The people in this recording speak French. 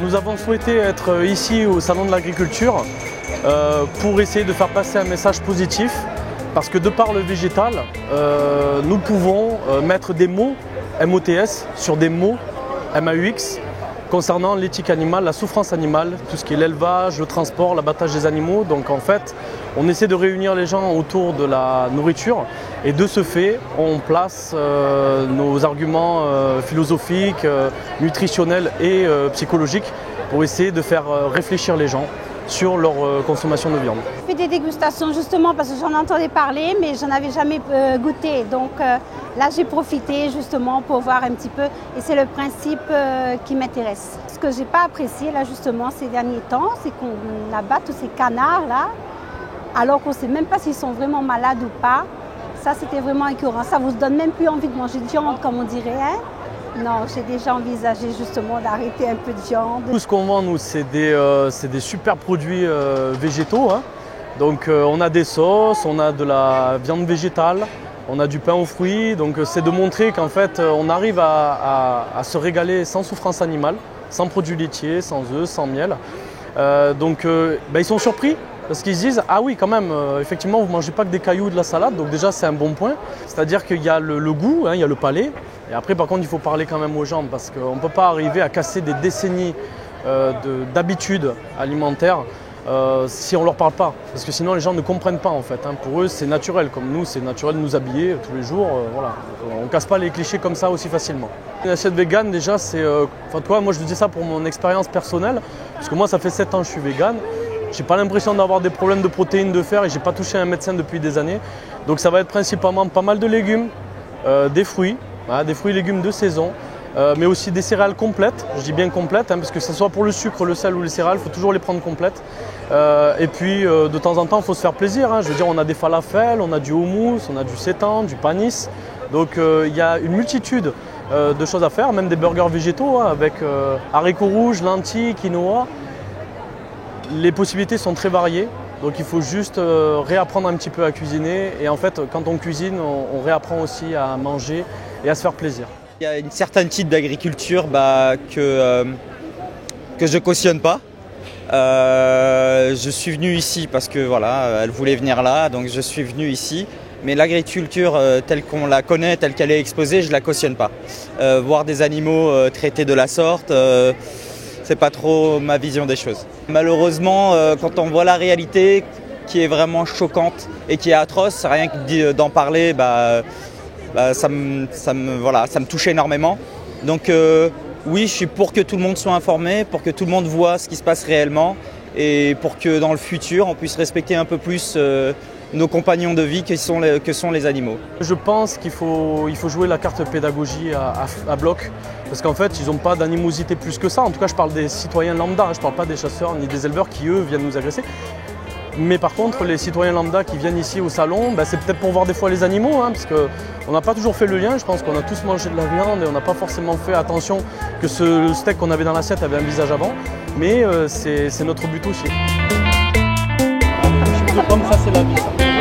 Nous avons souhaité être ici au Salon de l'Agriculture pour essayer de faire passer un message positif parce que de par le végétal, nous pouvons mettre des mots MOTS sur des mots MAUX concernant l'éthique animale, la souffrance animale, tout ce qui est l'élevage, le transport, l'abattage des animaux. Donc en fait, on essaie de réunir les gens autour de la nourriture et de ce fait, on place nos arguments philosophiques, nutritionnels et psychologiques pour essayer de faire réfléchir les gens sur leur consommation de viande. J'ai fait des dégustations justement parce que j'en entendais parler mais je n'avais jamais goûté. Donc là j'ai profité justement pour voir un petit peu et c'est le principe qui m'intéresse. Ce que je n'ai pas apprécié là justement ces derniers temps, c'est qu'on abat tous ces canards là alors qu'on ne sait même pas s'ils sont vraiment malades ou pas. Ça c'était vraiment écœurant. Ça ne vous donne même plus envie de manger de viande comme on dirait. Hein? Non, j'ai déjà envisagé justement d'arrêter un peu de viande. Tout ce qu'on vend, nous, c'est des super produits végétaux. Hein. Donc on a des sauces, on a de la viande végétale, on a du pain aux fruits. Donc c'est de montrer qu'en fait, on arrive à se régaler sans souffrance animale, sans produits laitiers, sans œufs, sans miel. Ils sont surpris. Parce qu'ils se disent, ah oui quand même, effectivement vous ne mangez pas que des cailloux ou de la salade, donc déjà c'est un bon point. C'est-à-dire qu'il y a le goût, hein, il y a le palais, et après par contre il faut parler quand même aux gens, parce qu'on ne peut pas arriver à casser des décennies d'habitudes alimentaires si on ne leur parle pas. Parce que sinon les gens ne comprennent pas en fait. Hein. Pour eux c'est naturel, comme nous c'est naturel de nous habiller tous les jours. Voilà. On ne casse pas les clichés comme ça aussi facilement. Une assiette végane déjà c'est... moi je dis ça pour mon expérience personnelle, parce que moi ça fait 7 ans que je suis végane. J'ai pas l'impression d'avoir des problèmes de protéines, de fer et j'ai pas touché un médecin depuis des années. Donc ça va être principalement pas mal de légumes, des fruits et légumes de saison, mais aussi des céréales complètes. Je dis bien complètes, hein, parce que ce soit pour le sucre, le sel ou les céréales, il faut toujours les prendre complètes. Et puis de temps en temps, il faut se faire plaisir. Hein. Je veux dire, on a des falafels, on a du houmous, on a du sétan, du panis. Donc il y a une multitude de choses à faire, même des burgers végétaux hein, avec haricots rouges, lentilles, quinoa. Les possibilités sont très variées, donc il faut juste réapprendre un petit peu à cuisiner. Et en fait, quand on cuisine, on réapprend aussi à manger et à se faire plaisir. Il y a une certaine type d'agriculture que je cautionne pas. Je suis venu ici parce que voilà, elle voulait venir là, donc je suis venu ici. Mais l'agriculture telle qu'on la connaît, telle qu'elle est exposée, je la cautionne pas. Voir des animaux traités de la sorte. C'est pas trop ma vision des choses. Malheureusement, quand on voit la réalité qui est vraiment choquante et qui est atroce, rien que d'en parler, ça me touche énormément. Donc oui, je suis pour que tout le monde soit informé, pour que tout le monde voit ce qui se passe réellement et pour que dans le futur, on puisse respecter un peu plus nos compagnons de vie que sont les animaux. Je pense qu'il faut jouer la carte pédagogie à bloc, parce qu'en fait ils n'ont pas d'animosité plus que ça. En tout cas je parle des citoyens lambda, je ne parle pas des chasseurs ni des éleveurs qui eux viennent nous agresser. Mais par contre les citoyens lambda qui viennent ici au salon, c'est peut-être pour voir des fois les animaux, hein, parce qu'on n'a pas toujours fait le lien. Je pense qu'on a tous mangé de la viande et on n'a pas forcément fait attention que ce steak qu'on avait dans l'assiette avait un visage avant. Mais c'est notre but aussi. Comme ça c'est la vie. Ça.